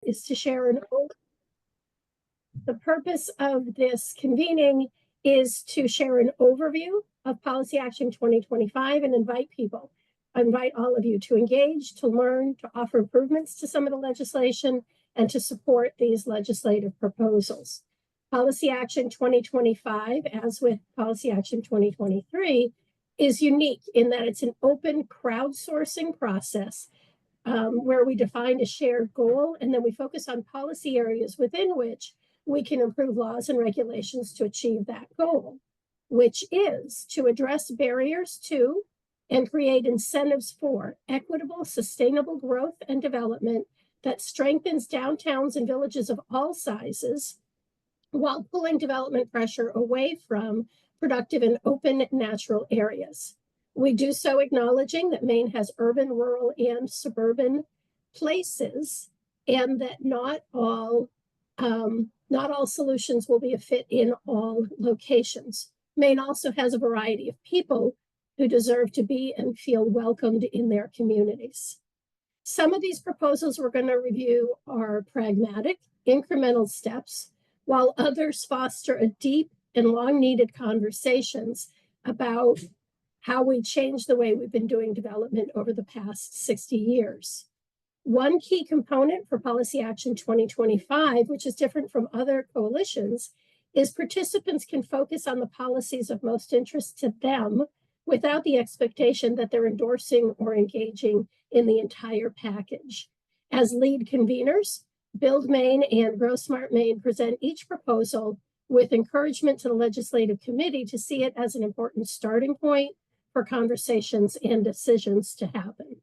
is to share an The purpose of this convening is to share an overview of Policy Action 2025 and invite all of you to engage, to learn, to offer improvements to some of the legislation, and to support these legislative proposals. Policy Action 2025, as with Policy Action 2023, is unique in that it's an open crowdsourcing process where we define a shared goal, and then we focus on policy areas within which we can improve laws and regulations to achieve that goal, which is to address barriers to and create incentives for equitable, sustainable growth and development that strengthens downtowns and villages of all sizes while pulling development pressure away from productive and open natural areas. We do so acknowledging that Maine has urban, rural, and suburban places, and that not all solutions will be a fit in all locations. Maine also has a variety of people who deserve to be and feel welcomed in their communities. Some of these proposals we're going to review are pragmatic, incremental steps, while others foster a deep and long-needed conversations about how we change the way we've been doing development over the past 60 years. One key component for Policy Action 2025, which is different from other coalitions, is participants can focus on the policies of most interest to them without the expectation that they're endorsing or engaging in the entire package. As lead conveners, Build Maine and Grow Smart Maine present each proposal with encouragement to the legislative committee to see it as an important starting point for conversations and decisions to happen.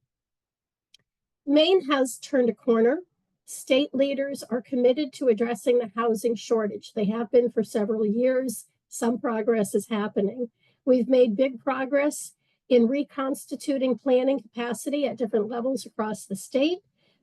Maine has turned a corner. State leaders are committed to addressing the housing shortage. They have been for several years. Some progress is happening. We've made big progress in reconstituting planning capacity at different levels across the state,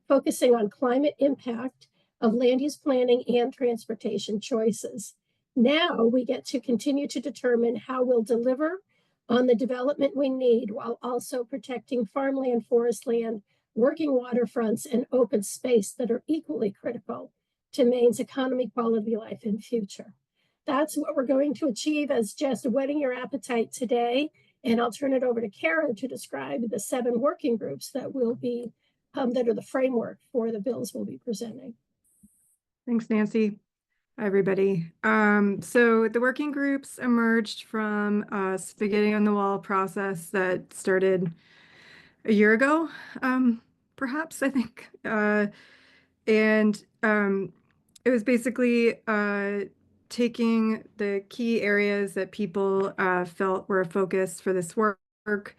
focusing on climate impact of land use planning and transportation choices. Now we get to continue to determine how we'll deliver on the development we need while also protecting farmland, forest land, working waterfronts, and open space that are equally critical to Maine's economy, quality of life, and future. That's what we're going to achieve as just whetting your appetite today. And I'll turn it over to Kara to describe the 7 working groups that will be, that are the framework for the bills we'll be presenting. Thanks, Nancy. Hi, everybody. So the working groups emerged from a spaghetti on the wall process that started a year ago, perhaps, I think. It was basically taking the key areas that people felt were a focus for this work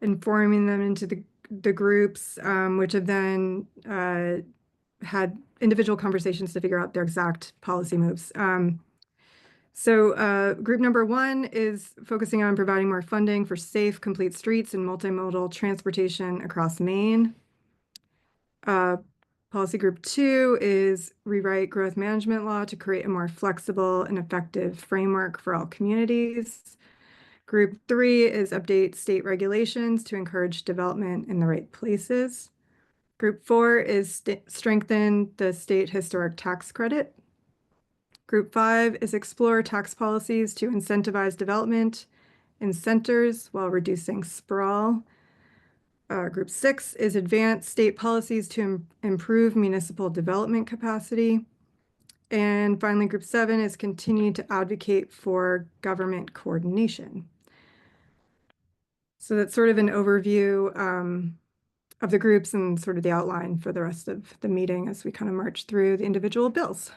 and forming them into the groups, which have then had individual conversations to figure out their exact policy moves. So group number 1 is focusing on providing more funding for safe, complete streets and multimodal transportation across Maine. Policy group 2 is rewrite growth management law to create a more flexible and effective framework for all communities. Group 3 is update state regulations to encourage development in the right places. Group 4 is strengthen the state historic tax credit. Group 5 is explore tax policies to incentivize development in centers while reducing sprawl. Group 6 is advance state policies to improve municipal development capacity. And finally, Group 7 is continue to advocate for government coordination. So that's sort of an overview of the groups and sort of the outline for the rest of the meeting as we kind of march through the individual bills.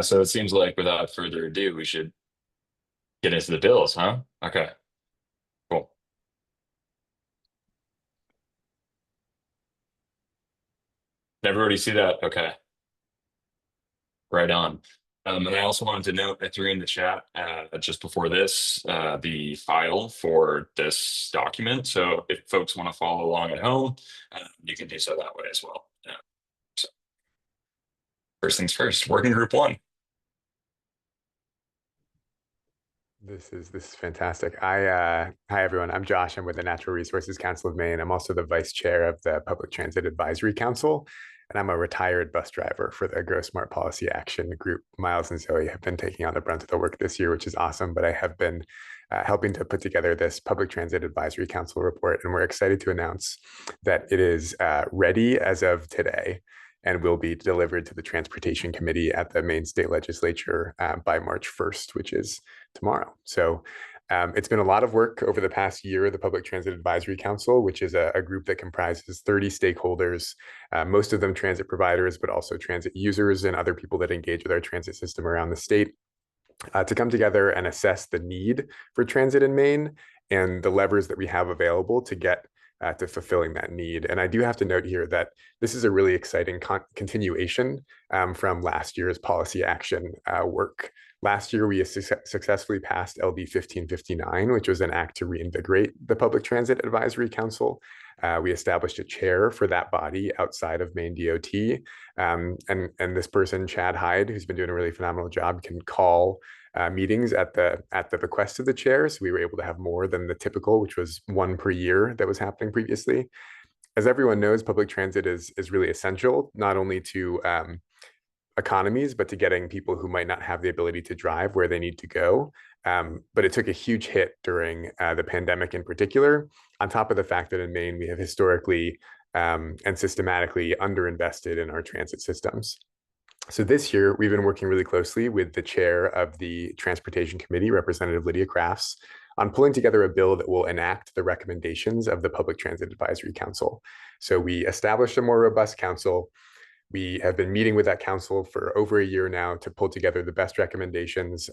So it seems like without further ado, we should get into the bills, huh? Okay, cool. Everybody see that? Okay. Right on. And I also wanted to note, I threw in the chat just before this, the file for this document. So if folks want to follow along at home, you can do so that way as well. So first things first, working group 1. This is fantastic. Hi everyone. I'm Josh. I'm with the Natural Resources Council of Maine. I'm also the vice chair of the Public Transit Advisory Council, and I'm a retired bus driver for the Grow Smart Policy Action Group. Miles and Zoe have been taking on the brunt of the work this year, which is awesome. But I have been helping to put together this Public Transit Advisory Council report, and we're excited to announce that it is ready as of today and will be delivered to the Transportation Committee at the Maine State Legislature by March 1st, which is tomorrow. So it's been a lot of work over the past year. The Public Transit Advisory Council, which is a group that comprises 30 stakeholders, most of them transit providers, but also transit users and other people that engage with our transit system around the state, to come together and assess the need for transit in Maine and the levers that we have available to get to fulfilling that need. And I do have to note here that this is a really exciting continuation from last year's policy action work. Last year, we successfully passed LD 1559, which was an act to reinvigorate the Public Transit Advisory Council. We established a chair for that body outside of Maine DOT. And this person, Chad Hyde, who's been doing a really phenomenal job, can call meetings at the request of the chair. So we were able to have more than the typical, which was one per year that was happening previously. As everyone knows, public transit is really essential, not only to economies, but to getting people who might not have the ability to drive where they need to go. But it took a huge hit during the pandemic in particular, on top of the fact that in Maine, we have historically and systematically underinvested in our transit systems. So this year, we've been working really closely with the chair of the Transportation Committee, Representative Lydia Crafts, on pulling together a bill that will enact the recommendations of the Public Transit Advisory Council. So we established a more robust council. We have been meeting with that council for over a year now to pull together the best recommendations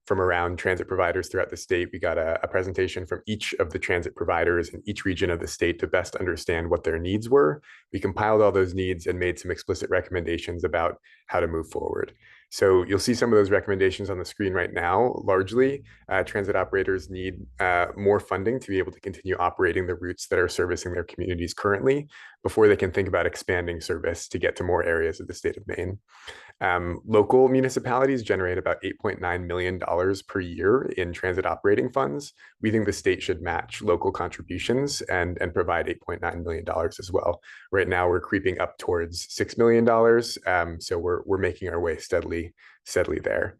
from around transit providers throughout the state. We got a presentation from each of the transit providers in each region of the state to best understand what their needs were. We compiled all those needs and made some explicit recommendations about how to move forward. So you'll see some of those recommendations on the screen right now. Largely, transit operators need more funding to be able to continue operating the routes that are servicing their communities currently before they can think about expanding service to get to more areas of the state of Maine. Local municipalities generate about $8.9 million per year in transit operating funds. We think the state should match local contributions and provide $8.9 million as well. Right now, we're creeping up towards $6 million. So we're making our way steadily there.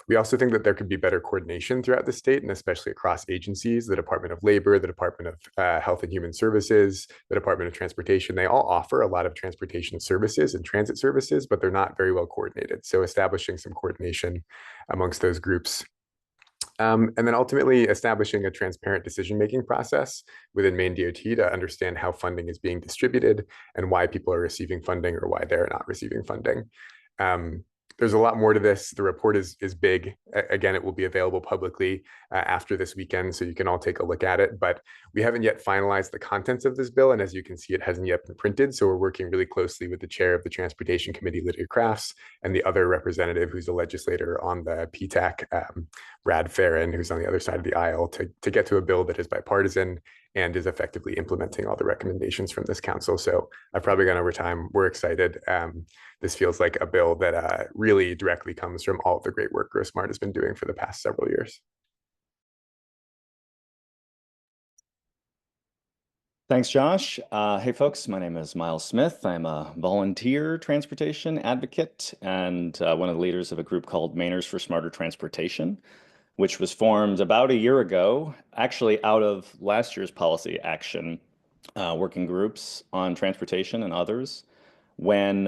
We also think that there could be better coordination throughout the state and especially across agencies, the Department of Labor, the Department of Health and Human Services, the Department of Transportation. They all offer a lot of transportation services and transit services, but they're not very well coordinated. So establishing some coordination amongst those groups. And then ultimately establishing a transparent decision-making process within Maine DOT to understand how funding is being distributed and why people are receiving funding or why they're not receiving funding. There's a lot more to this. The report is big. Again, it will be available publicly after this weekend, so you can all take a look at it. But we haven't yet finalized the contents of this bill, and as you can see, it hasn't yet been printed. So we're working really closely with the chair of the Transportation Committee, Lydia Crafts, and the other representative who's a legislator on the PTAC, Brad Farron, who's on the other side of the aisle, to get to a bill that is bipartisan and is effectively implementing all the recommendations from this council. So I've probably gone over time. We're excited. This feels like a bill that really directly comes from all of the great work Grow Smart has been doing for the past several years. Thanks, Josh. Hey, folks, my name is Miles Smith. I'm a volunteer transportation advocate and one of the leaders of a group called Mainers for Smarter Transportation, which was formed about a year ago, actually out of last year's policy action working groups on transportation and others, when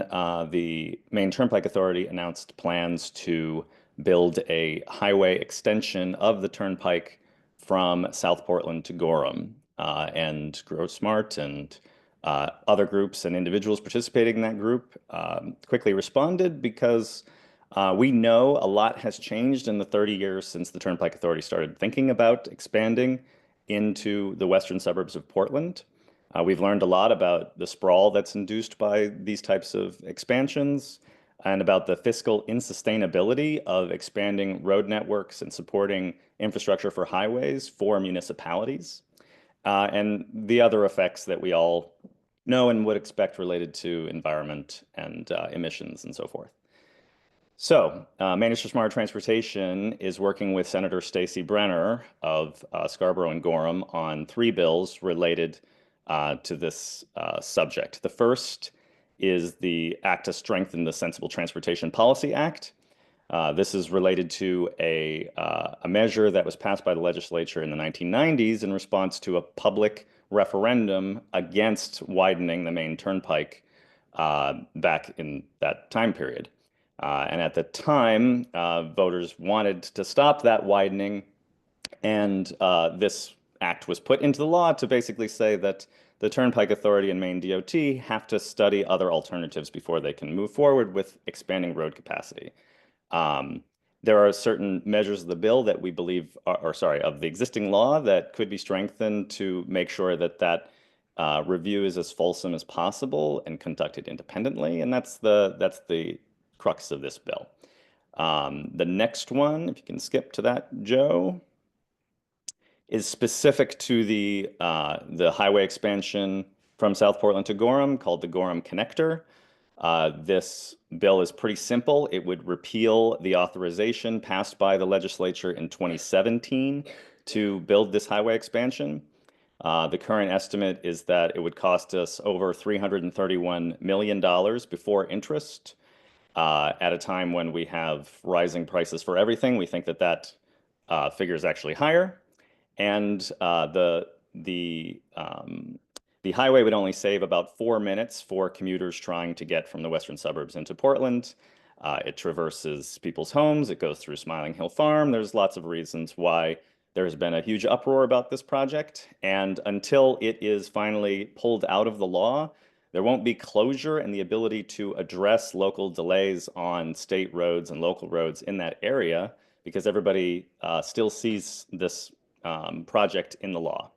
the Maine Turnpike Authority announced plans to build a highway extension of the Turnpike from South Portland to Gorham. And Grow Smart and other groups and individuals participating in that group quickly responded because we know a lot has changed in the 30 years since the Turnpike Authority started thinking about expanding into the western suburbs of Portland. We've learned a lot about the sprawl that's induced by these types of expansions and about the fiscal insustainability of expanding road networks and supporting infrastructure for highways for municipalities. And the other effects that we all know and would expect related to environment and emissions and so forth. So, Managed for Smarter Transportation is working with Senator Stacey Brenner of Scarborough and Gorham on 3 bills related to this subject. The first is the Act to Strengthen the Sensible Transportation Policy Act. This is related to a measure that was passed by the legislature in the 1990s in response to a public referendum against widening the Maine Turnpike back in that time period. And at the time, voters wanted to stop that widening, and this act was put into the law to basically say that the Turnpike Authority and Maine DOT have to study other alternatives before they can move forward with expanding road capacity. There are certain measures of the bill that we believe, of the existing law that could be strengthened to make sure that that review is as fulsome as possible and conducted independently, and that's the crux of this bill. The next one, if you can skip to that, Joe, is specific to the highway expansion from South Portland to Gorham called the Gorham Connector. This bill is pretty simple. It would repeal the authorization passed by the legislature in 2017 to build this highway expansion. The current estimate is that it would cost us over $331 million before interest. At a time when we have rising prices for everything, we think that that figure is actually higher. And the highway would only save about 4 minutes for commuters trying to get from the western suburbs into Portland. It traverses people's homes. It goes through Smiling Hill Farm. There's lots of reasons why there's been a huge uproar about this project. And until it is finally pulled out of the law, there won't be closure and the ability to address local delays on state roads and local roads in that area because everybody still sees this project in the law.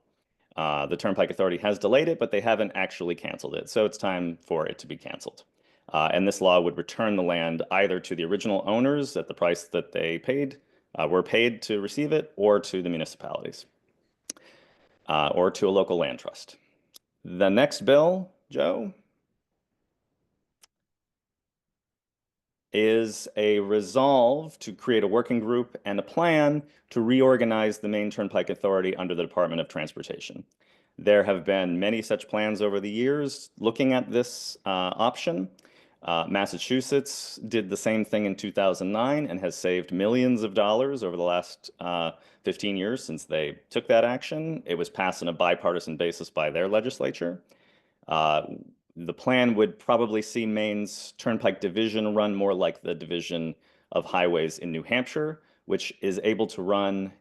The Turnpike Authority has delayed it, but they haven't actually canceled it. So it's time for it to be canceled. And this law would return the land either to the original owners at the price that they were paid to receive it, or to the municipalities, or to a local land trust. The next bill, Joe, is a resolve to create a working group and a plan to reorganize the Maine Turnpike Authority under the Department of Transportation. There have been many such plans over the years looking at this option. Massachusetts did the same thing in 2009 and has saved millions of dollars over the last 15 years since they took that action. It was passed on a bipartisan basis by their legislature. The plan would probably see Maine's Turnpike Division run more like the Division of Highways in New Hampshire, which is able to run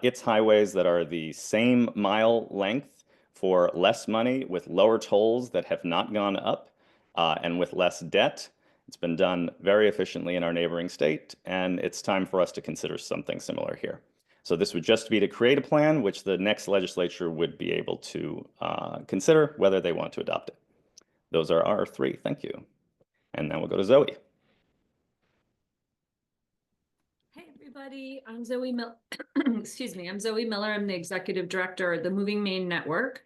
its highways that are the same mile length for less money with lower tolls that have not gone up and with less debt. It's been done very efficiently in our neighboring state, and it's time for us to consider something similar here. So this would just be to create a plan which the next legislature would be able to consider whether they want to adopt it. Those are our 3. Thank you. And now we'll go to Zoe. Hey, everybody. I'm Zoe Miller. Excuse me. I'm Zoe Miller. I'm the executive director of the Moving Maine Network.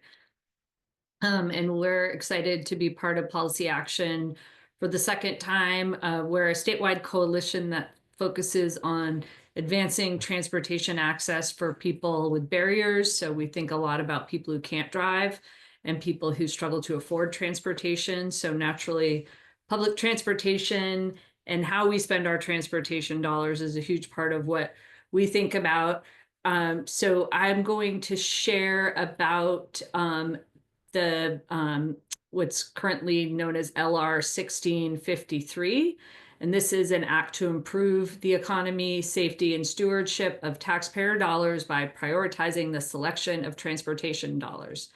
And we're excited to be part of Policy Action for the second time. We're a statewide coalition that focuses on advancing transportation access for people with barriers. So we think a lot about people who can't drive and people who struggle to afford transportation. So naturally, public transportation and how we spend our transportation dollars is a huge part of what we think about. So I'm going to share about what's currently known as LR 1653. And this is an act to improve the economy, safety, and stewardship of taxpayer dollars by prioritizing the selection of transportation dollars.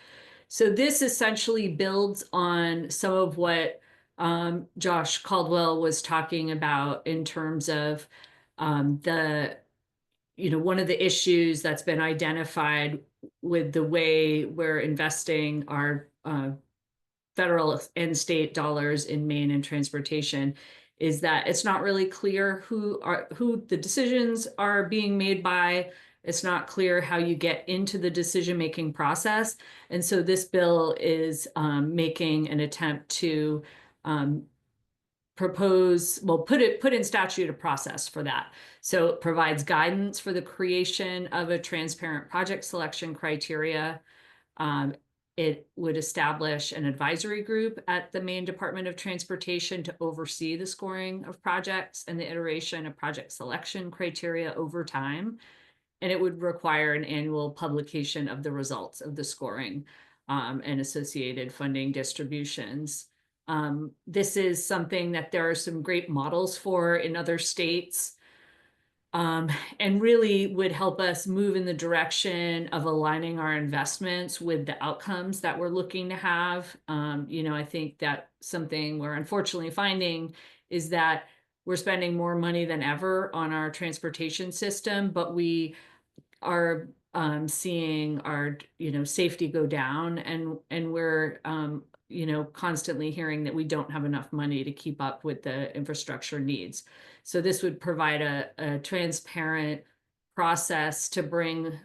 So this essentially builds on some of what Josh Caldwell was talking about in terms of one of the issues that's been identified with the way we're investing our federal and state dollars in Maine and transportation is that it's not really clear who the decisions are being made by. It's not clear how you get into the decision-making process. And so this bill is making an attempt to put in statute a process for that. So it provides guidance for the creation of a transparent project selection criteria. It would establish an advisory group at the Maine Department of Transportation to oversee the scoring of projects and the iteration of project selection criteria over time. And it would require an annual publication of the results of the scoring and associated funding distributions. This is something that there are some great models for in other states, and really would help us move in the direction of aligning our investments with the outcomes that we're looking to have. I think that something we're unfortunately finding is that we're spending more money than ever on our transportation system, but we are seeing our safety go down, and we're constantly hearing that we don't have enough money to keep up with the infrastructure needs. So this would provide a transparent process to bring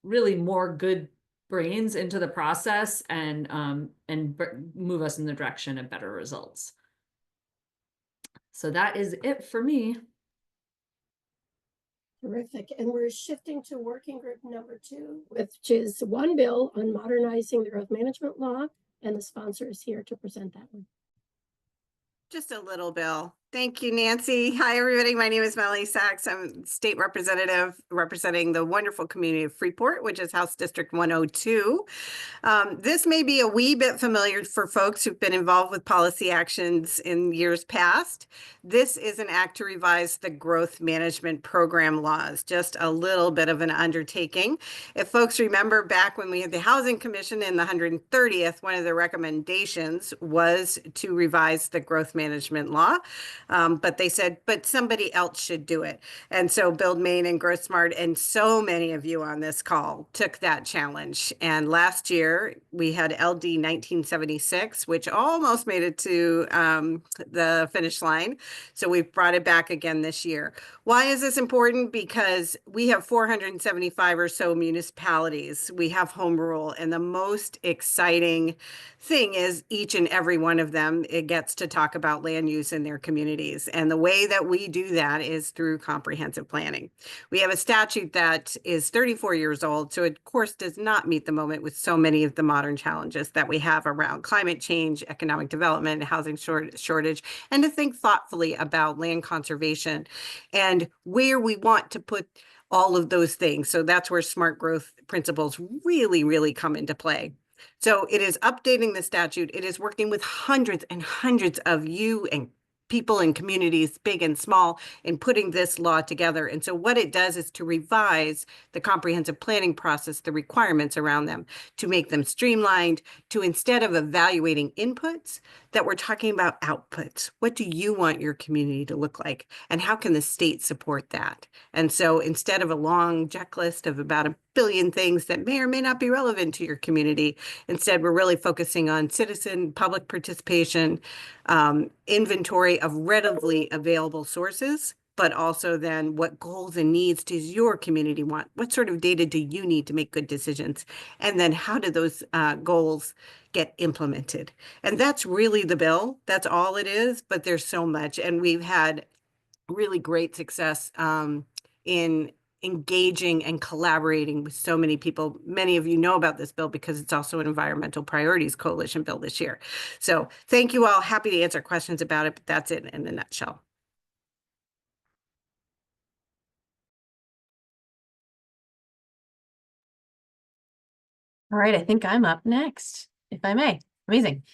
really more good brains into the process and move us in the direction of better results. So that is it for me. Terrific. And we're shifting to working group number 2, which is one bill on modernizing the growth management law. And the sponsor is here to present that one. Just a little bill. Thank you, Nancy. Hi, everybody. My name is Melanie Sachs. I'm state representative representing the wonderful community of Freeport, which is House District 102. This may be a wee bit familiar for folks who've been involved with policy actions in years past. This is an act to revise the growth management program laws, just a little bit of an undertaking. If folks remember back when we had the Housing Commission in the 130th, one of the recommendations was to revise the growth management law. But they said, but somebody else should do it. And so Build Maine and Grow Smart and so many of you on this call took that challenge. And last year we had LD 1976, which almost made it to the finish line. So we've brought it back again this year. Why is this important? Because we have 475 or so municipalities. We have home rule, and the most exciting thing is each and every one of them, it gets to talk about land use in their communities. And the way that we do that is through comprehensive planning. We have a statute that is 34 years old, so it of course does not meet the moment with so many of the modern challenges that we have around climate change, economic development, housing shortage, and to think thoughtfully about land conservation and where we want to put all of those things. So that's where smart growth principles really, really come into play. So it is updating the statute. It is working with hundreds and hundreds of you and people in communities, big and small, in putting this law together. And so what it does is to revise the comprehensive planning process, the requirements around them, to make them streamlined, to instead of evaluating inputs, that we're talking about outputs. What do you want your community to look like? And how can the state support that? And so instead of a long checklist of about 1 billion things that may or may not be relevant to your community, instead we're really focusing on citizen public participation, inventory of readily available sources, but also then what goals and needs does your community want? What sort of data do you need to make good decisions? And then how do those goals get implemented? And that's really the bill. That's all it is, but there's so much. And we've had really great success in engaging and collaborating with so many people. Many of you know about this bill because it's also an Environmental Priorities Coalition bill this year. So thank you all. Happy to answer questions about it, but that's it in a nutshell. All right, I think I'm up next, if I may. Amazing.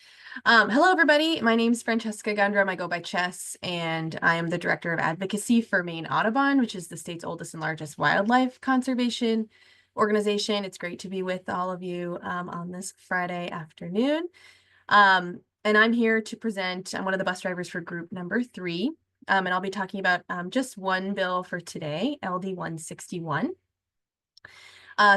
Hello, everybody. My name is Francesca Gundrum. I go by Chess, and I am the Director of Advocacy for Maine Audubon, which is the state's oldest and largest wildlife conservation organization. It's great to be with all of you on this Friday afternoon. And I'm here to present. I'm one of the bus drivers for group number 3, and I'll be talking about just one bill for today, LD 161.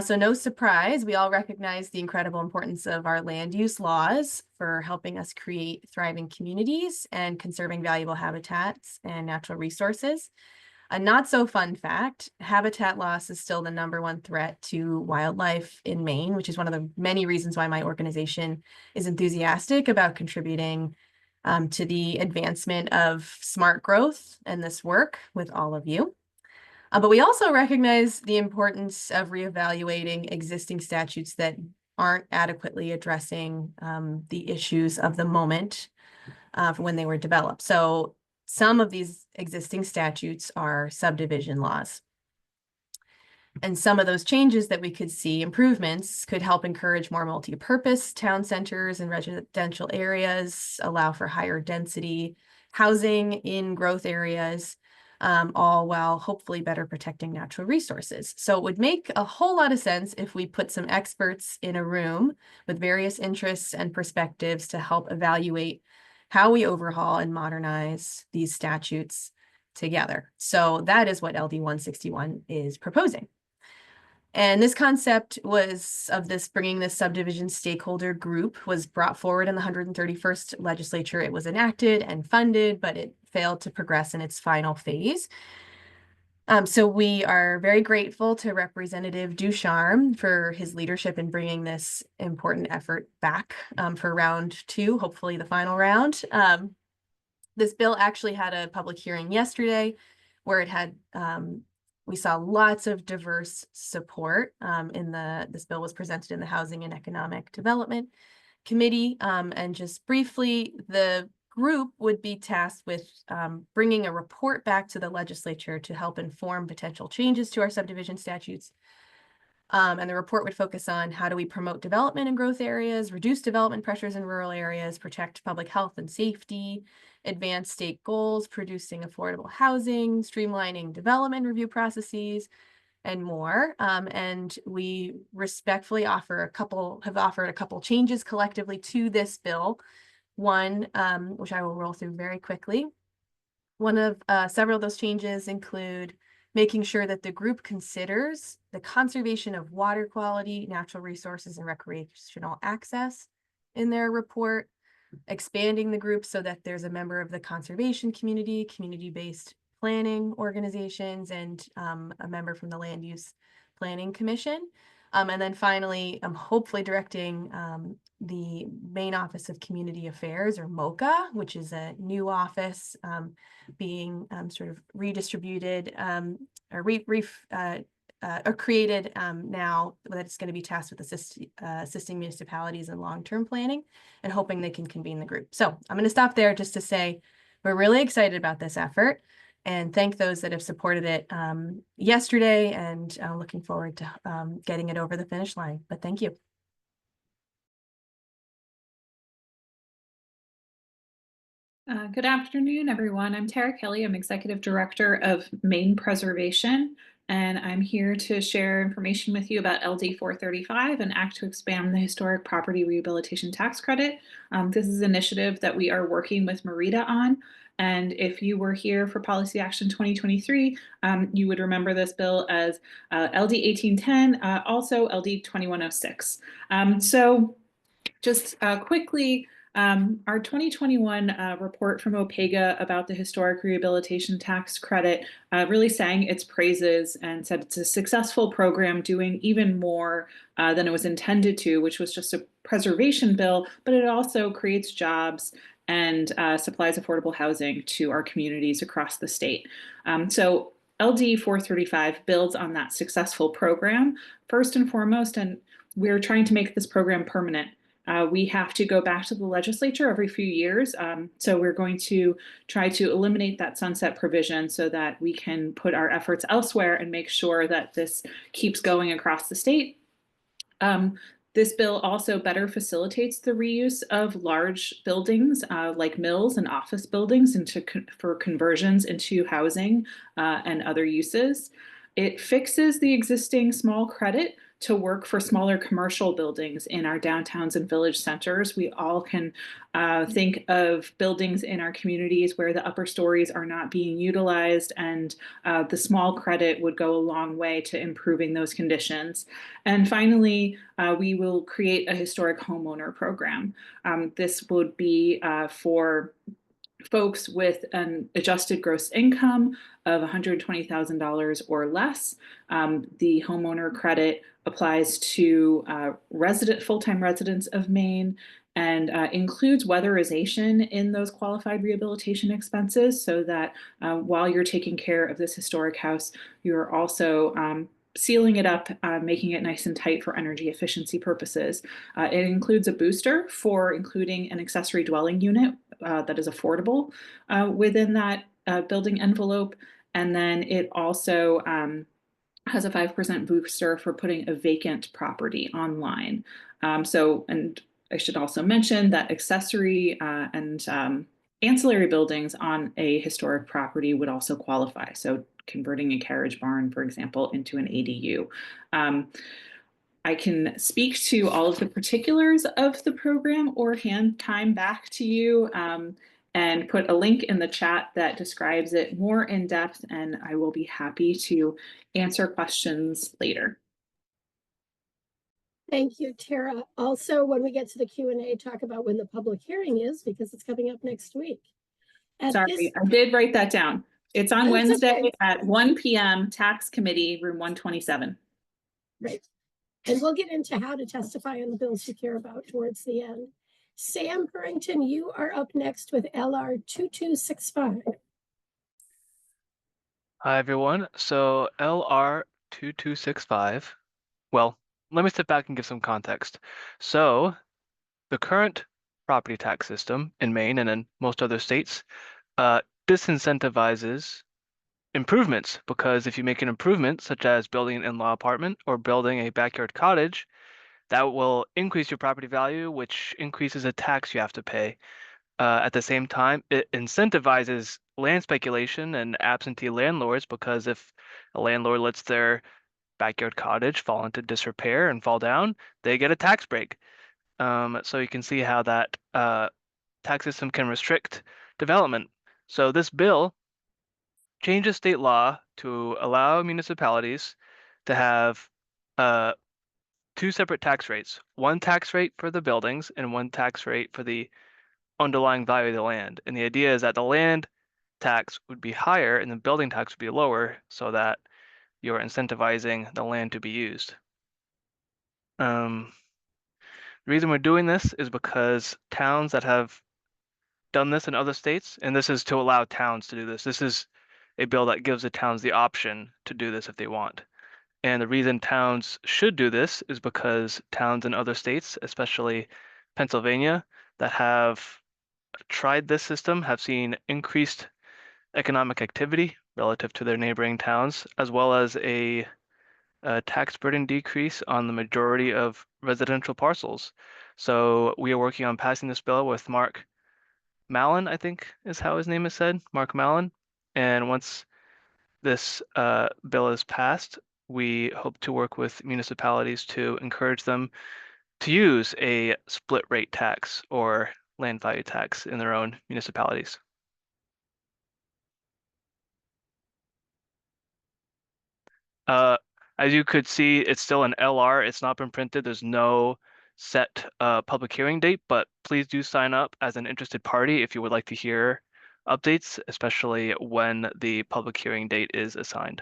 So no surprise, we all recognize the incredible importance of our land use laws for helping us create thriving communities and conserving valuable habitats and natural resources. A not so fun fact, habitat loss is still the #1 threat to wildlife in Maine, which is one of the many reasons why my organization is enthusiastic about contributing to the advancement of smart growth and this work with all of you. But we also recognize the importance of reevaluating existing statutes that aren't adequately addressing the issues of the moment when they were developed. So some of these existing statutes are subdivision laws. And some of those changes that we could see, improvements, could help encourage more multi-purpose town centers and residential areas, allow for higher density housing in growth areas, all while hopefully better protecting natural resources. So it would make a whole lot of sense if we put some experts in a room with various interests and perspectives to help evaluate how we overhaul and modernize these statutes together. So that is what LD 161 is proposing. And this concept bringing this subdivision stakeholder group was brought forward in the 131st legislature. It was enacted and funded, but it failed to progress in its final phase. So we are very grateful to Representative Ducharme for his leadership in bringing this important effort back for round 2, hopefully the final round. This bill actually had a public hearing yesterday where it had we saw lots of diverse support this bill was presented in the Housing and Economic Development Committee. And just briefly, the group would be tasked with bringing a report back to the legislature to help inform potential changes to our subdivision statutes. And the report would focus on how do we promote development in growth areas, reduce development pressures in rural areas, protect public health and safety, advance state goals, producing affordable housing, streamlining development review processes, and more. And we respectfully have offered a couple changes collectively to this bill. One, which I will roll through very quickly. One of several of those changes include making sure that the group considers the conservation of water quality, natural resources, and recreational access in their report, expanding the group so that there's a member of the conservation community, community-based planning organizations, and a member from the Land Use Planning Commission. And then finally, I'm hopefully directing the Maine Office of Community Affairs, or MOCA, which is a new office being sort of redistributed or created now, that it's going to be tasked with assisting municipalities in long-term planning and hoping they can convene the group. So I'm going to stop there just to say we're really excited about this effort and thank those that have supported it yesterday, and looking forward to getting it over the finish line. But thank you. Good afternoon, everyone. I'm Tara Kelly. I'm Executive Director of Maine Preservation, and I'm here to share information with you about LD 435, an act to expand the Historic Property Rehabilitation Tax Credit. This is an initiative that we are working with Merida on. And if you were here for Policy Action 2023, you would remember this bill as LD 1810, also LD 2106. So just quickly, our 2021 report from OPEGA about the Historic Rehabilitation Tax Credit really sang its praises and said it's a successful program doing even more than it was intended to, which was just a preservation bill, but it also creates jobs and supplies affordable housing to our communities across the state. So LD 435 builds on that successful program first and foremost, and we're trying to make this program permanent. We have to go back to the legislature every few years. So we're going to try to eliminate that sunset provision so that we can put our efforts elsewhere and make sure that this keeps going across the state. This bill also better facilitates the reuse of large buildings like mills and office buildings for conversions into housing and other uses. It fixes the existing small credit to work for smaller commercial buildings in our downtowns and village centers. We all can think of buildings in our communities where the upper stories are not being utilized, and the small credit would go a long way to improving those conditions. And finally, we will create a historic homeowner program. This would be for folks with an adjusted gross income of $120,000 or less. The homeowner credit applies to full-time residents of Maine and includes weatherization in those qualified rehabilitation expenses, so that while you're taking care of this historic house, you're also sealing it up, making it nice and tight for energy efficiency purposes. It includes a booster for including an accessory dwelling unit that is affordable within that building envelope. And then it also has a 5% booster for putting a vacant property online. And I should also mention that accessory and ancillary buildings on a historic property would also qualify. So converting a carriage barn, for example, into an ADU. I can speak to all of the particulars of the program or hand time back to you and put a link in the chat that describes it more in depth, and I will be happy to answer questions later. Thank you, Tara. Also, when we get to the Q&A, talk about when the public hearing is, because it's coming up next week. Sorry, I did write that down. It's on Wednesday at 1 p.m. Tax Committee, room 127. Right. And we'll get into how to testify on the bills you care about towards the end. Sam Purrington, you are up next with LR 2265. Hi, everyone. So LR 2265, well, let me step back and give some context. So the current property tax system in Maine and in most other states disincentivizes improvements, because if you make an improvement, such as building an in-law apartment or building a backyard cottage, that will increase your property value, which increases a tax you have to pay. At the same time, it incentivizes land speculation and absentee landlords, because if a landlord lets their backyard cottage fall into disrepair and fall down, they get a tax break. So you can see how that tax system can restrict development. So this bill changes state law to allow municipalities to have two separate tax rates, one tax rate for the buildings and one tax rate for the underlying value of the land. And the idea is that the land tax would be higher and the building tax would be lower, so that you're incentivizing the land to be used. The reason we're doing this is because towns that have done this in other states, and this is to allow towns to do this. This is a bill that gives the towns the option to do this if they want. And the reason towns should do this is because towns in other states, especially Pennsylvania, that have tried this system have seen increased economic activity relative to their neighboring towns, as well as a tax burden decrease on the majority of residential parcels. So we are working on passing this bill with Mark Mallon, I think is how his name is said, Mark Mallon. And once this bill is passed, we hope to work with municipalities to encourage them to use a split rate tax or land value tax in their own municipalities. As you could see, it's still an LR. It's not been printed. There's no set public hearing date, but please do sign up as an interested party if you would like to hear updates, especially when the public hearing date is assigned.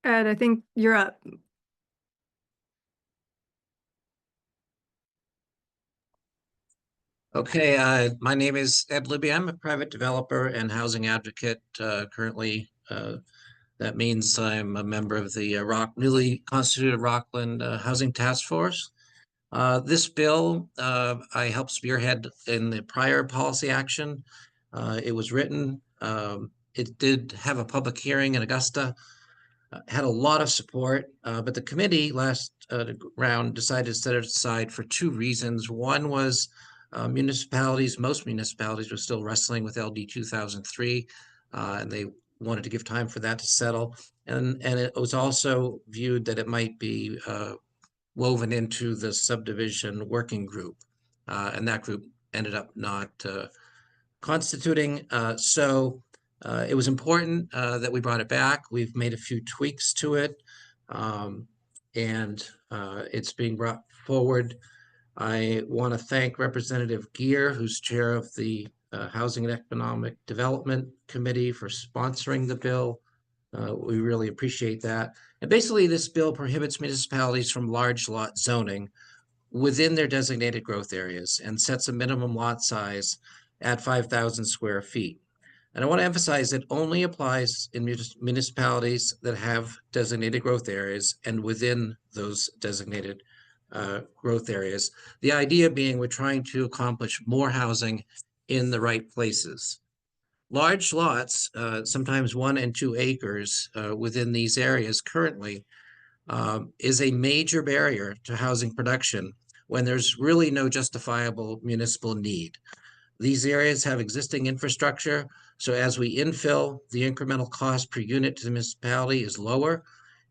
Ed, I think you're up. Okay, my name is Ed Libby. I'm a private developer and housing advocate currently. That means I'm a member of the newly constituted Rockland Housing Task Force. This bill I helped spearhead in the prior policy action. It was written. It did have a public hearing in Augusta. Had a lot of support, but the committee last round decided to set it aside for two reasons. One was most municipalities were still wrestling with LD 2003, and they wanted to give time for that to settle. And it was also viewed that it might be woven into the subdivision working group, and that group ended up not constituting. So it was important that we brought it back. We've made a few tweaks to it, and it's being brought forward I want to thank Representative Gear, who's chair of the Housing and Economic Development Committee, for sponsoring the bill. We really appreciate that. And basically, this bill prohibits municipalities from large lot zoning within their designated growth areas and sets a minimum lot size at 5,000 square feet. And I want to emphasize it only applies in municipalities that have designated growth areas and within those designated growth areas. The idea being we're trying to accomplish more housing in the right places. Large lots, sometimes 1 and 2 acres within these areas currently, is a major barrier to housing production when there's really no justifiable municipal need. These areas have existing infrastructure, so as we infill, the incremental cost per unit to the municipality is lower,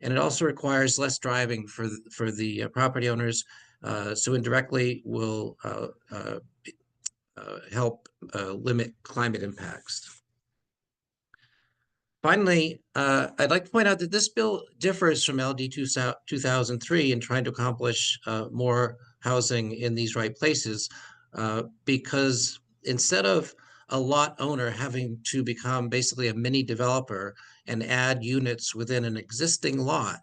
and it also requires less driving for the property owners, so indirectly will help limit climate impacts. Finally, I'd like to point out that this bill differs from LD 2003 in trying to accomplish more housing in these right places, because instead of a lot owner having to become basically a mini developer and add units within an existing lot,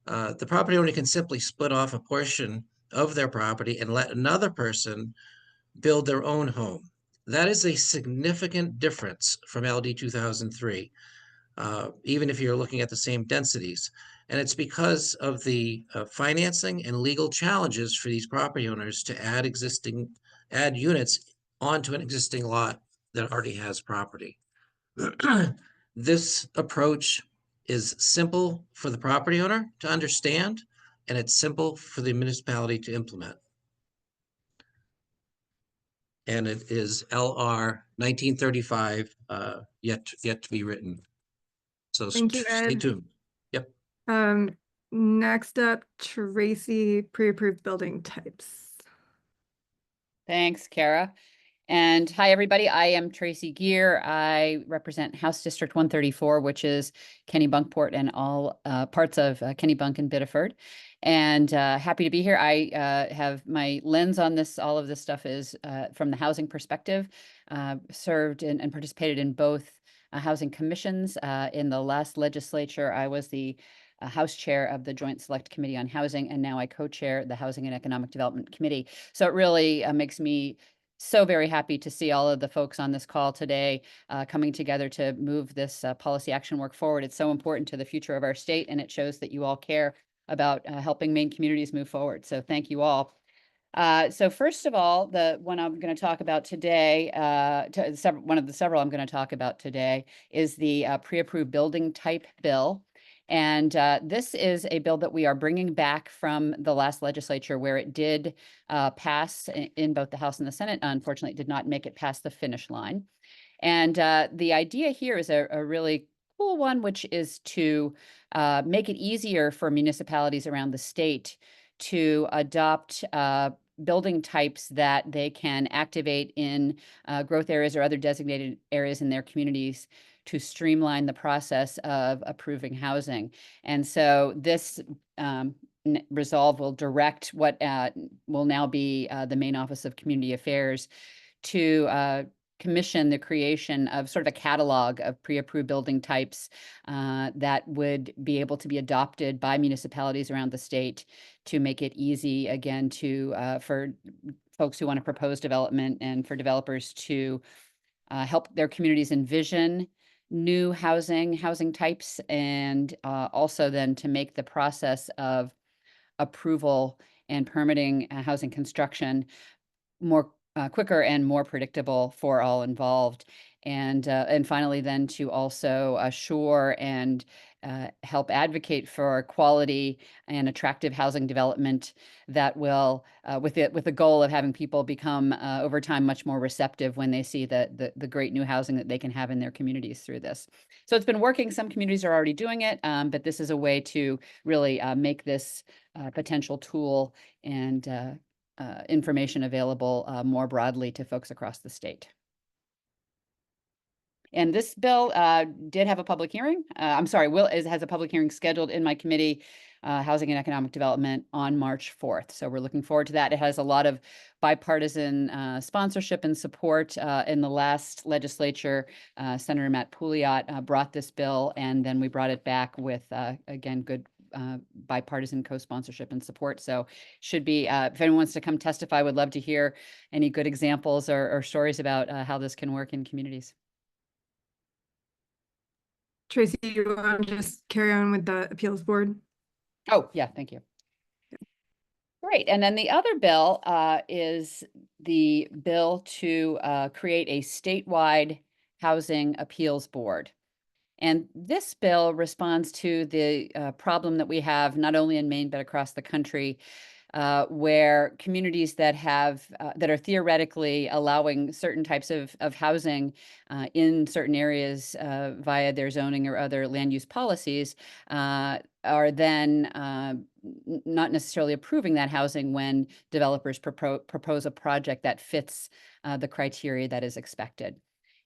the property owner can simply split off a portion of their property and let another person build their own home. That is a significant difference from LD 2003. Even if you're looking at the same densities. And it's because of the financing and legal challenges for these property owners to add units onto an existing lot that already has property. This approach is simple for the property owner to understand, and it's simple for the municipality to implement. And it is LR 1935, yet to be written. So Thank you, stay Ed. tuned. Yep. Next up, Tracy, pre-approved building types. Thanks, Kara. And hi, everybody. I am Tracy Gear. I represent House District 134, which is Kennebunkport and all parts of Kennebunk and Biddeford. And happy to be here. I have my lens on this. All of this stuff is from the housing perspective. Served and participated in both housing commissions. In the last legislature, I was the House Chair of the Joint Select Committee on Housing, and now I co-chair the Housing and Economic Development Committee. So it really makes me so very happy to see all of the folks on this call today coming together to move this policy action work forward. It's so important to the future of our state, and it shows that you all care about helping Maine communities move forward. So thank you all. So first of all, the one I'm going to talk about today, one of the several I'm going to talk about today is the pre-approved building type bill. And this is a bill that we are bringing back from the last legislature where it did pass in both the House and the Senate. Unfortunately, it did not make it past the finish line. And the idea here is a really cool one, which is to make it easier for municipalities around the state to adopt building types that they can activate in growth areas or other designated areas in their communities to streamline the process of approving housing. And so this resolve will direct what will now be the Maine Office of Community Affairs to commission the creation of sort of a catalog of pre-approved building types that would be able to be adopted by municipalities around the state to make it easy, again, to for folks who want to propose development and for developers to help their communities envision new housing types, and also then to make the process of approval and permitting housing construction more quicker and more predictable for all involved. And finally, then to also assure and help advocate for quality and attractive housing development that will, with the goal of having people become over time much more receptive when they see the great new housing that they can have in their communities through this. So it's been working. Some communities are already doing it, but this is a way to really make this potential tool and information available more broadly to folks across the state. And this bill did have a public hearing. I'm sorry, has a public hearing scheduled in my committee Housing and Economic Development on March 4th. So we're looking forward to that. It has a lot of bipartisan sponsorship and support. In the last legislature, Senator Matt Pouliot brought this bill, and then we brought it back with, again, good bipartisan co-sponsorship and support. So should be, if anyone wants to come testify, would love to hear any good examples or stories about how this can work in communities. Tracy, you want to just carry on with the appeals board? Oh, yeah, thank you. Great. And then the other bill is the bill to create a statewide housing appeals board. And this bill responds to the problem that we have not only in Maine, but across the country, where communities that have that are theoretically allowing certain types of housing in certain areas via their zoning or other land use policies are then not necessarily approving that housing when developers propose a project that fits the criteria that is expected.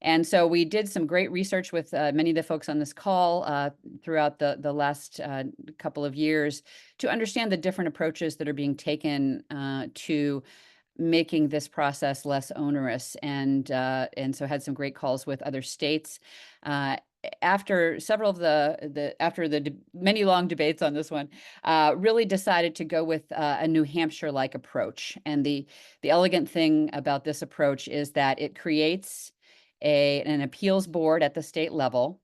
And so we did some great research with many of the folks on this call throughout the last couple of years to understand the different approaches that are being taken to making this process less onerous, and so had some great calls with other states. After several of the many long debates on this one, really decided to go with a New Hampshire-like approach. And the elegant thing about this approach is that it creates an appeals board at the state level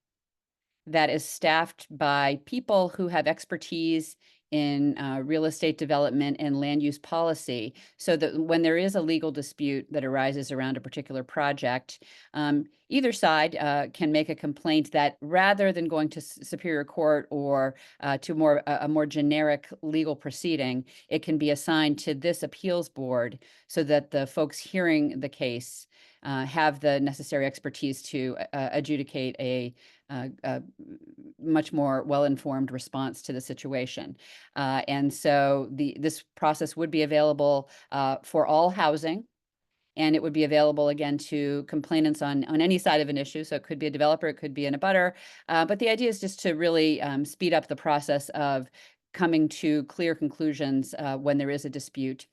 that is staffed by people who have expertise in real estate development and land use policy, so that when there is a legal dispute that arises around a particular project, either side can make a complaint that, rather than going to Superior Court or to a more generic legal proceeding, it can be assigned to this appeals board so that the folks hearing the case have the necessary expertise to adjudicate a much more well-informed response to the situation. And so this process would be available for all housing, and it would be available again to complainants on any side of an issue. So it could be a developer, it could be an abutter, but the idea is just to really speed up the process of coming to clear conclusions when there is a dispute.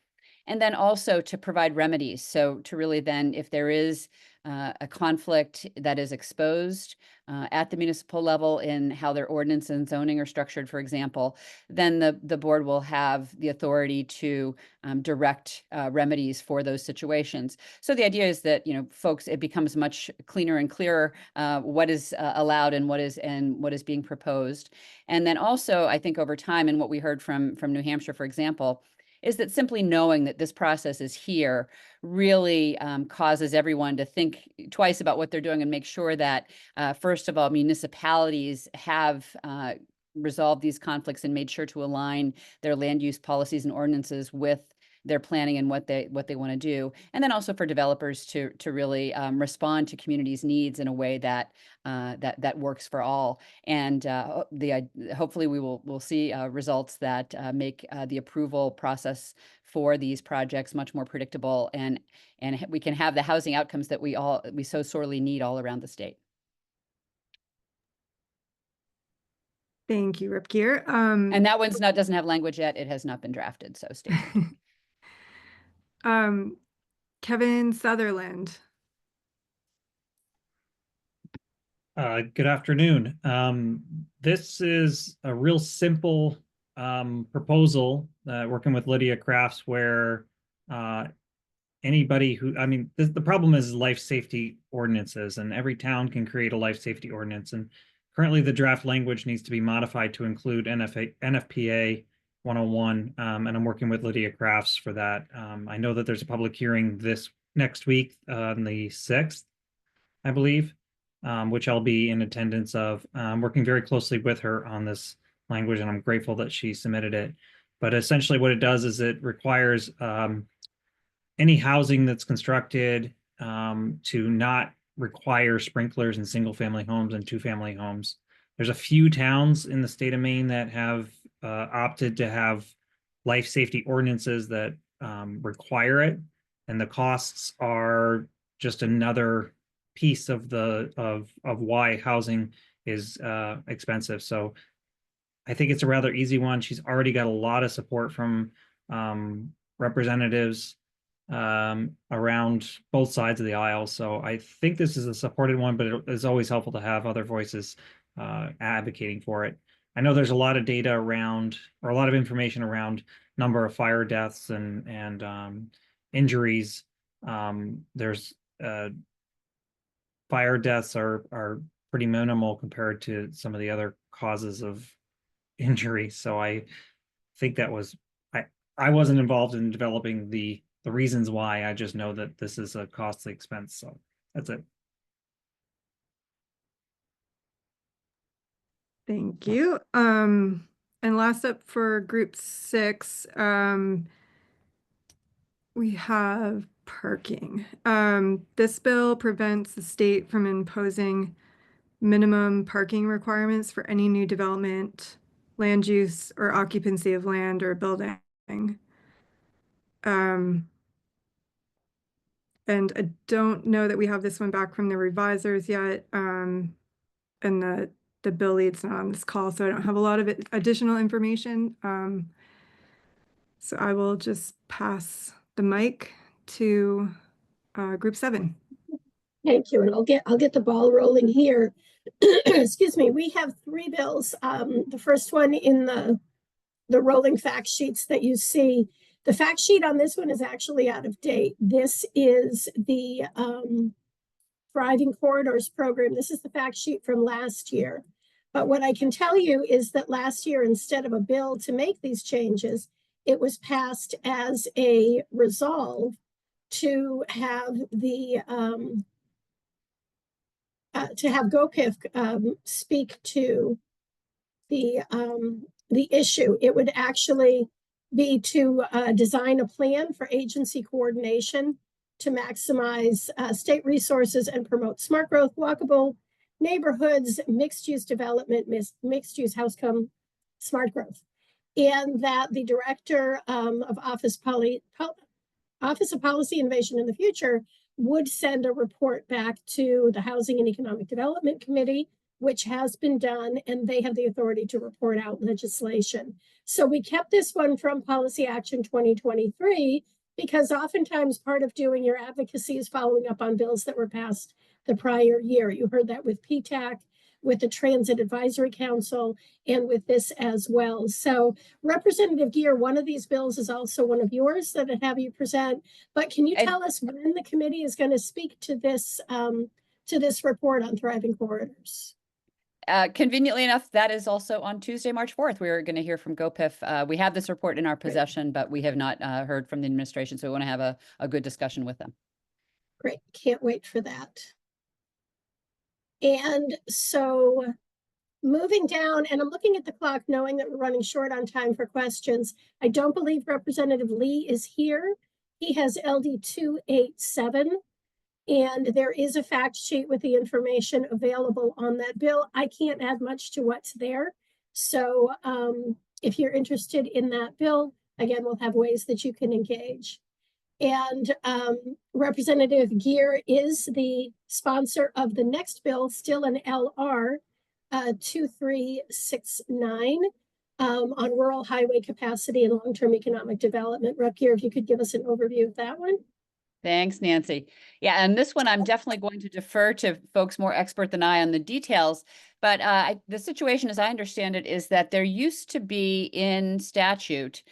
And then also to provide remedies. So to really then, if there is a conflict that is exposed at the municipal level in how their ordinance and zoning are structured, for example, then the board will have the authority to direct remedies for those situations. So the idea is that, folks, it becomes much cleaner and clearer what is allowed and what is being proposed. And then also, I think over time, and what we heard from New Hampshire, for example, is that simply knowing that this process is here really causes everyone to think twice about what they're doing and make sure that, first of all, municipalities have resolved these conflicts and made sure to align their land use policies and ordinances with their planning and what they want to do. And then also for developers to really respond to communities' needs in a way that that works for all. And hopefully we'll see results that make the approval process for these projects much more predictable, and we can have the housing outcomes that we so sorely need all around the state. Thank you, Rep Geer. And that one's doesn't have language yet. It has not been drafted, so stay tuned. Kevin Sutherland. Good afternoon. This is a real simple proposal, working with Lydia Crafts, where anybody the problem is life safety ordinances, and every town can create a life safety ordinance. And currently the draft language needs to be modified to include NFPA 101, and I'm working with Lydia Crafts for that. I know that there's a public hearing next week on the 6th, I believe, which I'll be in attendance of. Working very closely with her on this language, and I'm grateful that she submitted it. But essentially what it does is it requires any housing that's constructed to not require sprinklers in single-family homes and two-family homes. There's a few towns in the state of Maine that have opted to have life safety ordinances that require it, and the costs are just another piece of why housing is expensive. So I think it's a rather easy one. She's already got a lot of support from representatives around both sides of the aisle. So I think this is a supported one, but it is always helpful to have other voices advocating for it. I know there's a lot of data around, or a lot of information around number of fire deaths and injuries. There's fire deaths are pretty minimal compared to some of the other causes of injury. So I think that was, I wasn't involved in developing the reasons why. I just know that this is a costly expense. So that's it. Thank you. And last up for group 6, we have parking. This bill prevents the state from imposing minimum parking requirements for any new development, land use, or occupancy of land or building. And I don't know that we have this one back from the revisers yet. And the bill lead's not on this call, so I don't have a lot of additional information. So I will just pass the mic to group 7. Thank you, and I'll get the ball rolling here. Excuse me. We have 3 bills. The first one in the rolling fact sheets that you see. The fact sheet on this one is actually out of date. This is the Thriving Corridors program. This is the fact sheet from last year. But what I can tell you is that last year, instead of a bill to make these changes, it was passed as a resolve to have the GOPIF speak to the issue. It would actually be to design a plan for agency coordination to maximize state resources and promote smart growth, walkable neighborhoods, mixed-use development, mixed-use house-come smart growth. And that the director of Office of Policy Innovation in the Future would send a report back to the Housing and Economic Development Committee, which has been done, and they have the authority to report out legislation. So we kept this one from Policy Action 2023 because oftentimes part of doing your advocacy is following up on bills that were passed the prior year. You heard that with PTAC, with the Transit Advisory Council, and with this as well. So Representative Geer, one of these bills is also one of yours that I have you present, but can you tell us when the committee is going to speak to this report on Thriving Corridors? Conveniently enough, that is also on Tuesday, March 4th. We're going to hear from GOPIF. We have this report in our possession, but we have not heard from the administration. So we want to have a good discussion with them. Great. Can't wait for that. And so moving down, and I'm looking at the clock knowing that we're running short on time for questions. I don't believe Representative Lee is here. He has LD 287. And there is a fact sheet with the information available on that bill. I can't add much to what's there. So if you're interested in that bill, again, we'll have ways that you can engage. And Representative Geer is the sponsor of the next bill, still an LR 2369 on rural highway capacity and long-term economic development. Rep Geer, if you could give us an overview of that one. Thanks, Nancy. Yeah, and this one I'm definitely going to defer to folks more expert than I on the details. But the situation, as I understand it, is that there used to be in statute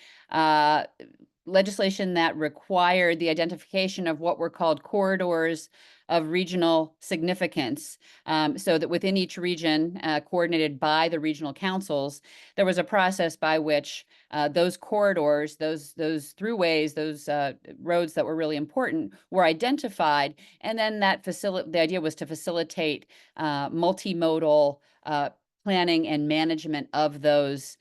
legislation that required the identification of what were called corridors of regional significance, so that within each region, coordinated by the regional councils, there was a process by which those corridors, those throughways, those roads that were really important were identified. And then the idea was to facilitate multimodal planning and management of those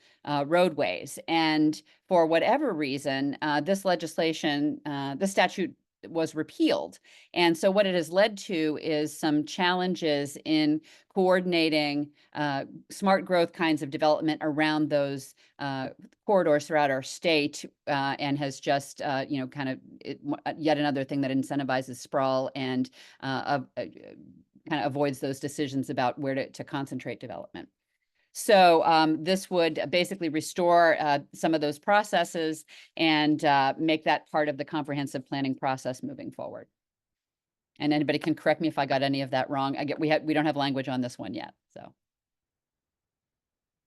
roadways. And for whatever reason, this legislation, the statute was repealed. And so what it has led to is some challenges in coordinating smart growth kinds of development around those corridors throughout our state, and has just, yet another thing that incentivizes sprawl and kind of avoids those decisions about where to concentrate development. So this would basically restore some of those processes and make that part of the comprehensive planning process moving forward. And anybody can correct me if I got any of that wrong. We don't have language on this one yet, so.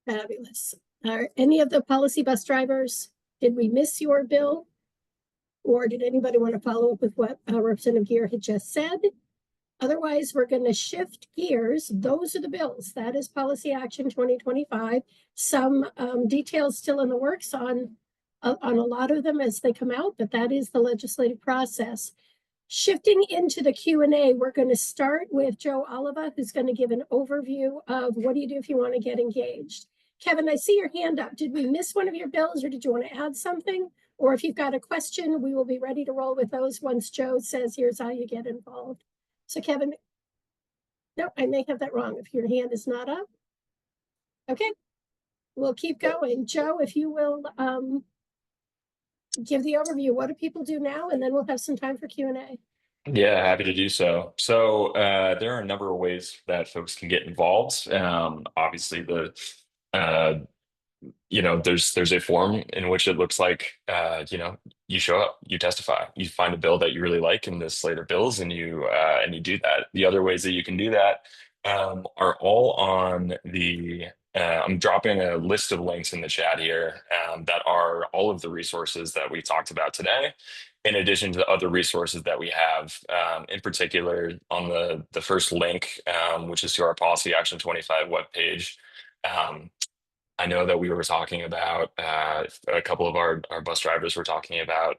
Fabulous. Are any of the policy bus drivers, did we miss your bill? Or did anybody want to follow up with what Representative Gear had just said? Otherwise, we're going to shift gears. Those are the bills. That is Policy Action 2025. Some details still in the works on a lot of them as they come out, but that is the legislative process. Shifting into the Q&A, we're going to start with Joe Oliva, who's going to give an overview of what do you do if you want to get engaged. Kevin, I see your hand up. Did we miss one of your bills, or did you want to add something? Or if you've got a question, we will be ready to roll with those once Joe says, here's how you get involved. So Kevin, no, I may have that wrong if your hand is not up. Okay, we'll keep going. Joe, if you will give the overview, what do people do now? And then we'll have some time for Q&A. Yeah, happy to do so. So there are a number of ways that folks can get involved. Obviously, there's a form in which it looks like you show up, you testify, you find a bill that you really like in the slate of bills, and you do that. The other ways that you can do that are all on the. I'm dropping a list of links in the chat here that are all of the resources that we talked about today, in addition to the other resources that we have, in particular on the first link, which is to our Policy Action 25 webpage. I know that we were talking about, a couple of our bus drivers were talking about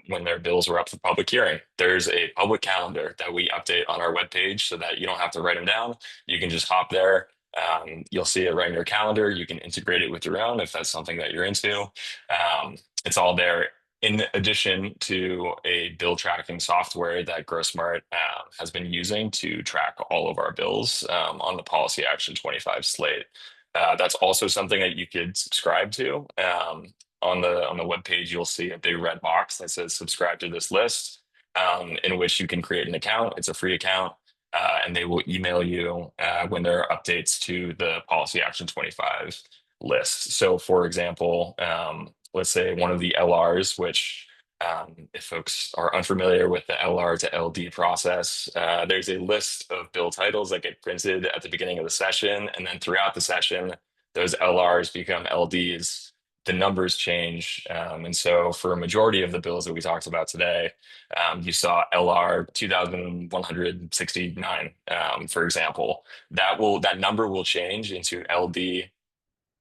when their bills were up for public hearing. There's a public calendar that we update on our webpage so that you don't have to write them down. You can just hop there. You'll see it right in your calendar. You can integrate it with your own if that's something that you're into. It's all there. In addition to a bill tracking software that GrowSmart has been using to track all of our bills on the Policy Action 25 slate. That's also something that you could subscribe to. On the webpage, you'll see a big red box that says subscribe to this list, in which you can create an account. It's a free account, and they will email you when there are updates to the Policy Action 25 list. So for example, let's say one of the LRs, which if folks are unfamiliar with the LR to LD process, there's a list of bill titles that get printed at the beginning of the session. And then throughout the session, those LRs become LDs. The numbers change. And so for a majority of the bills that we talked about today, you saw LR 2169, for example. That number will change into LD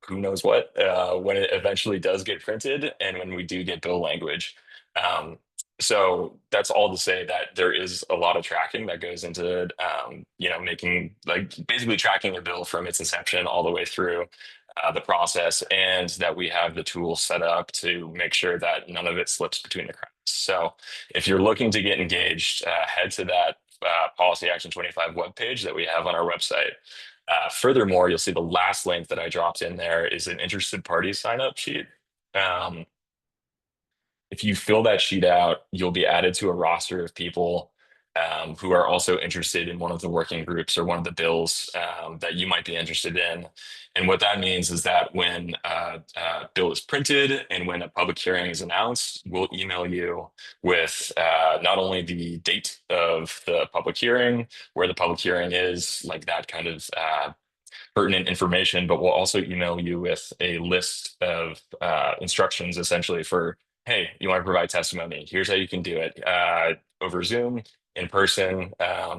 who knows what when it eventually does get printed and when we do get bill language. So that's all to say that there is a lot of tracking that goes into, making, like, basically tracking a bill from its inception all the way through the process, and that we have the tools set up to make sure that none of it slips between the cracks. So if you're looking to get engaged, head to that Policy Action 25 webpage that we have on our website. Furthermore, you'll see the last link that I dropped in there is an interested parties sign up sheet. If you fill that sheet out, you'll be added to a roster of people who are also interested in one of the working groups or one of the bills that you might be interested in. And what that means is that when a bill is printed and when a public hearing is announced, we'll email you with not only the date of the public hearing, where the public hearing is, like that kind of pertinent information, but we'll also email you with a list of instructions essentially for, hey, you want to provide testimony? Here's how you can do it over Zoom, in person.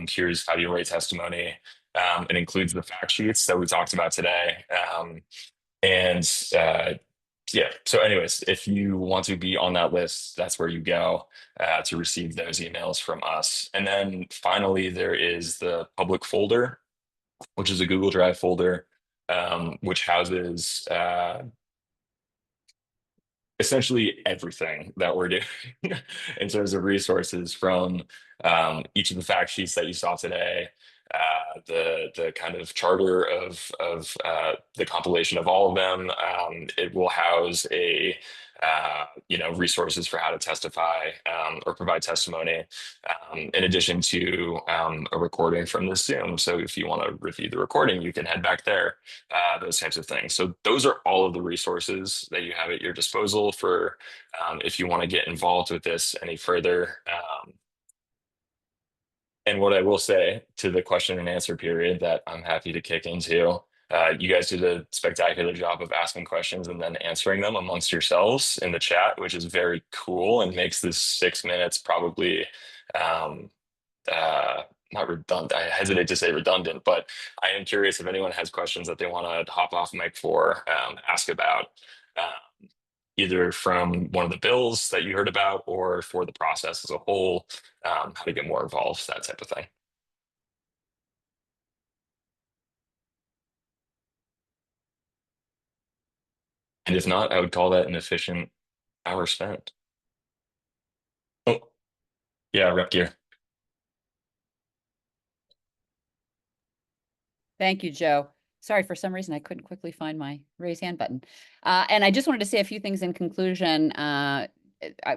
Here's how you write testimony. It includes the fact sheets that we talked about today. Yeah, so anyways, if you want to be on that list, that's where you go to receive those emails from us. And then finally, there is the public folder, which is a Google Drive folder, which houses essentially everything that we're doing in terms of resources, from each of the fact sheets that you saw today, the kind of charter of the compilation of all of them. It will house a resources for how to testify or provide testimony, in addition to a recording from the Zoom. So if you want to review the recording, you can head back there, those types of things. So those are all of the resources that you have at your disposal for if you want to get involved with this any further. And what I will say to the question and answer period that I'm happy to kick into, you guys did a spectacular job of asking questions and then answering them amongst yourselves in the chat, which is very cool and makes this 6 minutes probably not redundant. I hesitate to say redundant, but I am curious if anyone has questions that they want to hop off mic for, ask about. Either from one of the bills that you heard about or for the process as a whole, how to get more involved, that type of thing. And if not, I would call that an efficient hour spent. Oh, yeah, Rep Gear. Thank you, Joe. Sorry, for some reason I couldn't quickly find my raise hand button. And I just wanted to say a few things in conclusion.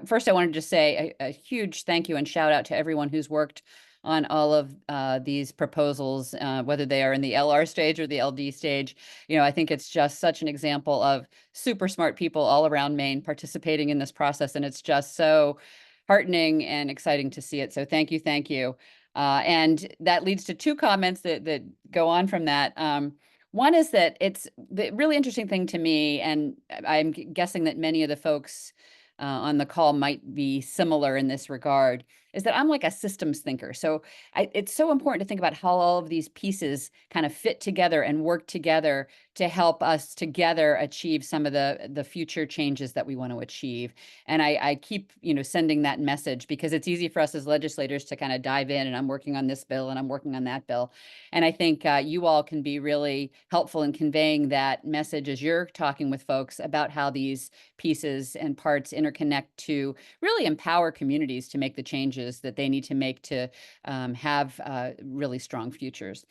First, I wanted to say a huge thank you and shout out to everyone who's worked on all of these proposals, whether they are in the LR stage or the LD stage. I think it's just such an example of super smart people all around Maine participating in this process. And it's just so heartening and exciting to see it. So thank you, thank you. And that leads to two comments that go on from that. One is that it's the really interesting thing to me, and I'm guessing that many of the folks on the call might be similar in this regard, is that I'm like a systems thinker. So it's so important to think about how all of these pieces kind of fit together and work together to help us together achieve some of the future changes that we want to achieve. And I keep, sending that message because it's easy for us as legislators to kind of dive in, and I'm working on this bill and I'm working on that bill. And I think you all can be really helpful in conveying that message as you're talking with folks about how these pieces and parts interconnect to really empower communities to make the changes that they need to make to have really strong futures.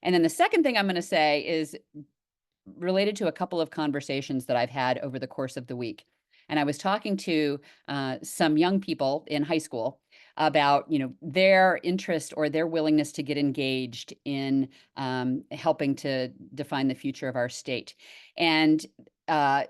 And then the second thing I'm going to say is related to a couple of conversations that I've had over the course of the week. And I was talking to some young people in high school about, their interest or their willingness to get engaged in helping to define the future of our state. And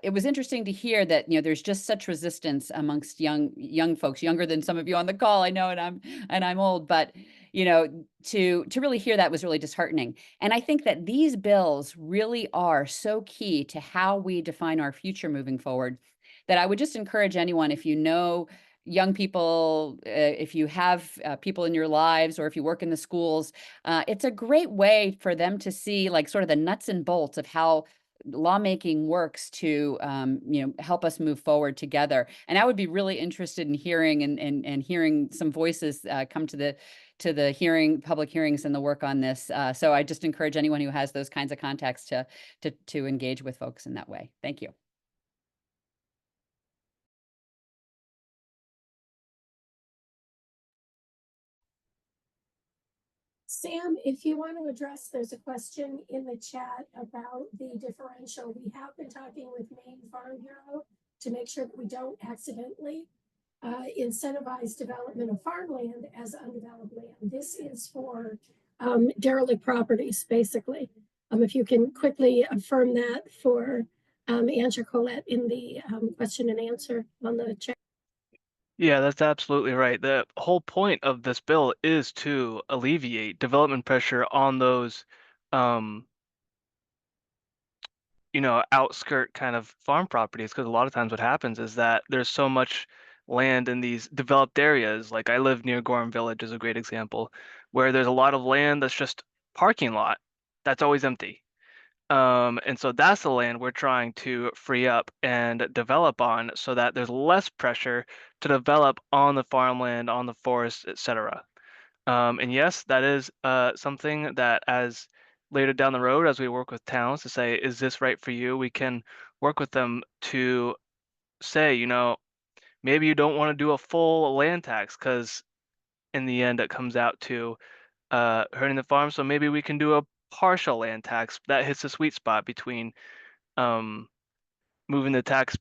it was interesting to hear that, there's just such resistance amongst young folks, younger than some of you on the call, I know, and I'm old, but to really hear that was really disheartening. And I think that these bills really are so key to how we define our future moving forward, that I would just encourage anyone, if you know young people, if you have people in your lives, or if you work in the schools, it's a great way for them to see like sort of the nuts and bolts of how lawmaking works to help us move forward together. And I would be really interested in hearing and hearing some voices come to the public hearings and the work on this. So I just encourage anyone who has those kinds of contacts to engage with folks in that way. Thank you. Sam, if you want to address, there's a question in the chat about the differential. We have been talking with Maine Farm Bureau to make sure that we don't accidentally incentivize development of farmland as undeveloped land. This is for derelict properties, basically. If you can quickly affirm that for Andrew Collette in the question and answer on the chat. Yeah, that's absolutely right. The whole point of this bill is to alleviate development pressure on those, outskirt kind of farm properties. Because a lot of times what happens is that there's so much land in these developed areas. Like I live near Gorham Village is a great example, where there's a lot of land that's just parking lot that's always empty. And so that's the land we're trying to free up and develop on so that there's less pressure to develop on the farmland, on the forest, etc. And yes, that is something that as later down the road, as we work with towns to say, is this right for you? We can work with them to say, maybe you don't want to do a full land tax because in the end it comes out to hurting the farm. So maybe we can do a partial land tax that hits the sweet spot between moving the tax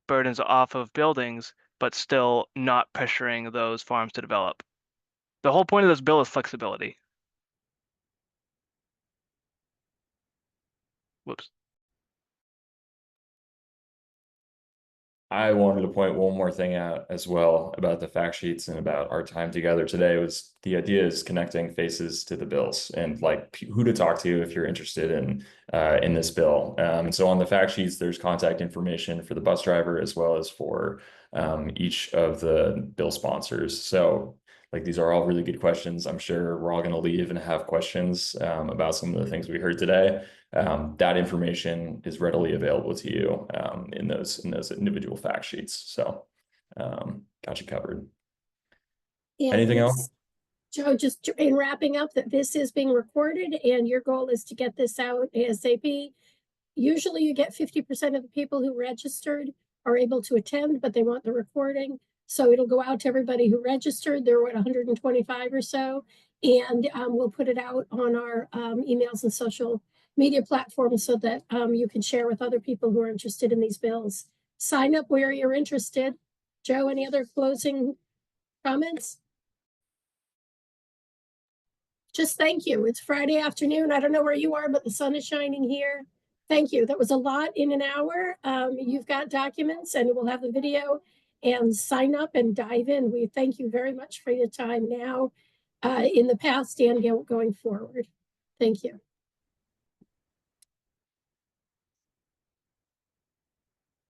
burdens off of buildings, but still not pressuring those farms to develop. The whole point of this bill is flexibility. Whoops. I wanted to point one more thing out as well about the fact sheets and about our time together today. Was the idea is connecting faces to the bills and like who to talk to if you're interested in this bill. And so on the fact sheets, there's contact information for the bus driver as well as for each of the bill sponsors. So like these are all really good questions. I'm sure we're all going to leave and have questions about some of the things we heard today. That information is readily available to you in those individual fact sheets. So got you covered. And Anything else? Joe, just in wrapping up, that this is being recorded and your goal is to get this out ASAP. Usually you get 50% of the people who registered are able to attend, but they want the recording. So it'll go out to everybody who registered. There were 125 or so. And we'll put it out on our emails and social media platforms so that you can share with other people who are interested in these bills. Sign up where you're interested. Joe, any other closing comments? Just thank you. It's Friday afternoon. I don't know where you are, but the sun is shining here. Thank you. That was a lot in an hour. You've got documents and we'll have the video, and sign up and dive in. We thank you very much for your time now, in the past and going forward. Thank you.